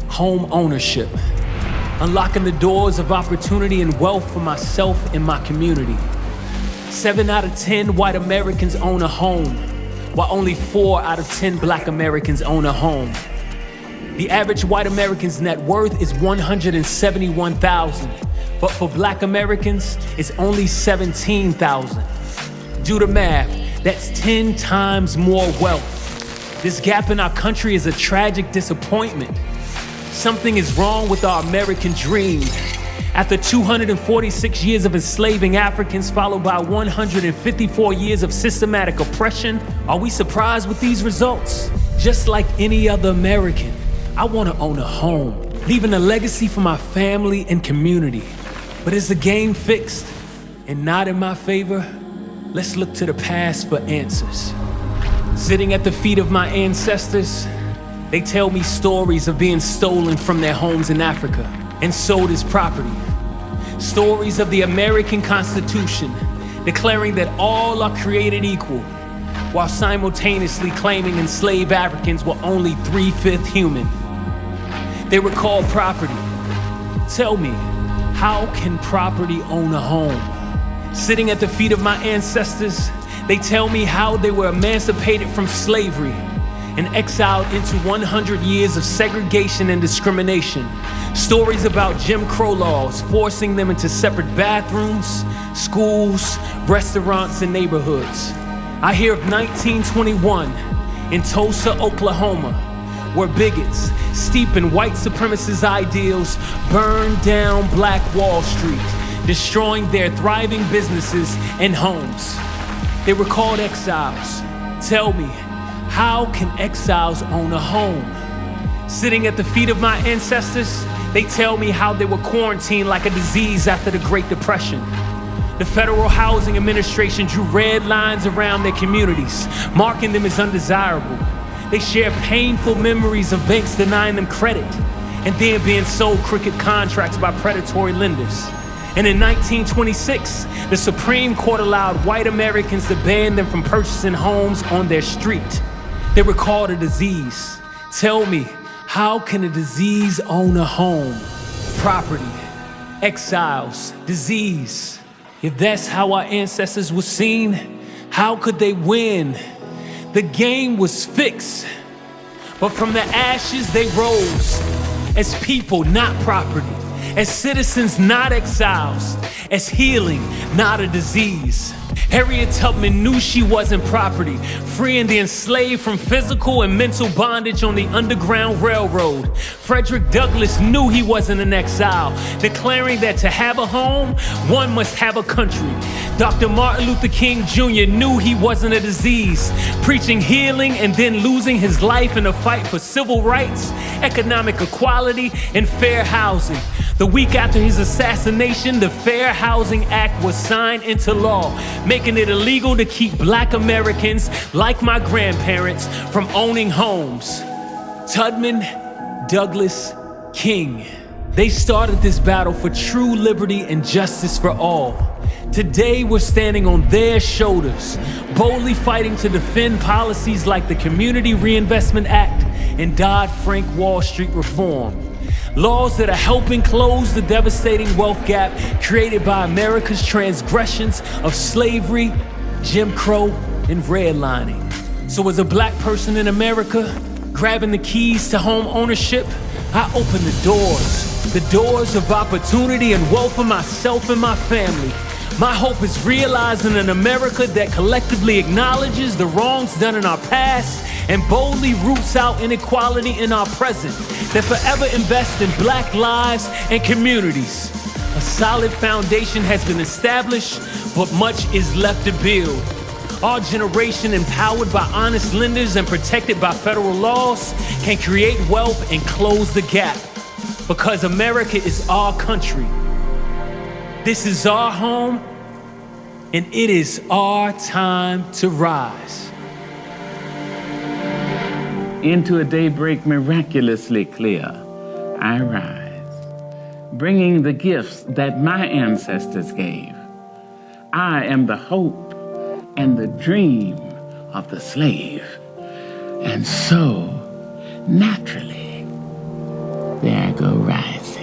home ownership, unlocking the doors of opportunity and wealth for myself and my community. 7 out of 10 white Americans own a home, while only 4 out of 10 black Americans own a home. The average white American's net worth is $171,000, but for black Americans, it's only $17,000. Do the math, that's 10 times more wealth. This gap in our country is a tragic disappointment. Something is wrong with our American dream. After 246 years of enslaving Africans, followed by 154 years of systematic oppression, are we surprised with these results? Just like any other American, I want to own a home, leaving a legacy for my family and community. But is the game fixed and not in my favor? Let's look to the past for answers. Sitting at the feet of my ancestors, they tell me stories of being stolen from their homes in Africa and sold as property. Stories of the American Constitution declaring that all are created equal, while simultaneously claiming enslaved Africans were only 3/5 human. They were called property. Tell me, how can property own a home? Sitting at the feet of my ancestors, they tell me how they were emancipated from slavery and exiled into 100 years of segregation and discrimination. Stories about Jim Crow laws forcing them into separate bathrooms, schools, restaurants, and neighborhoods. I hear of 1921 in Tulsa, Oklahoma, where bigots, steeped in white supremacist ideals, burned down Black Wall Street, destroying their thriving businesses and homes. They were called exiles. Tell me, how can exiles own a home? Sitting at the feet of my ancestors, they tell me how they were quarantined like a disease after the Great Depression. The Federal Housing Administration drew red lines around their communities, marking them as undesirable. They share painful memories of banks denying them credit and then being sold crooked contracts by predatory lenders. And in 1926, the Supreme Court allowed white Americans to ban them from purchasing homes on their street. They were called a disease. Tell me, how can a disease own a home? Property, exiles, disease. If that's how our ancestors were seen, how could they win? The game was fixed, but from the ashes they rose as people, not property, as citizens, not exiles, as healing, not a disease. Harriet Tubman knew she wasn't property, freeing the enslaved from physical and mental bondage on the Underground Railroad. Frederick Douglass knew he wasn't an exile, declaring that to have a home, one must have a country. Dr. Martin Luther King Jr. knew he wasn't a disease, preaching healing and then losing his life in a fight for civil rights, economic equality, and fair housing. The week after his assassination, the Fair Housing Act was signed into law, making it illegal to keep Black Americans, like my grandparents, from owning homes. Tubman, Douglass, King, they started this battle for true liberty and justice for all. Today, we're standing on their shoulders, boldly fighting to defend policies like the Community Reinvestment Act and Dodd-Frank Wall Street reform. Laws that are helping close the devastating wealth gap created by America's transgressions of slavery, Jim Crow, and redlining. So as a black person in America, grabbing the keys to home ownership, I open the doors of opportunity and wealth for myself and my family. My hope is realizing an America that collectively acknowledges the wrongs done in our past and boldly roots out inequality in our present, that forever invests in Black lives and communities. A solid foundation has been established, but much is left to build. Our generation, empowered by honest lenders and protected by federal laws, can create wealth and close the gap. Because America is our country. This is our home, and it is our time to rise. Into a daybreak miraculously clear, I rise, bringing the gifts that my ancestors gave. I am the hope and the dream of the slave. And so, naturally, There I go rising.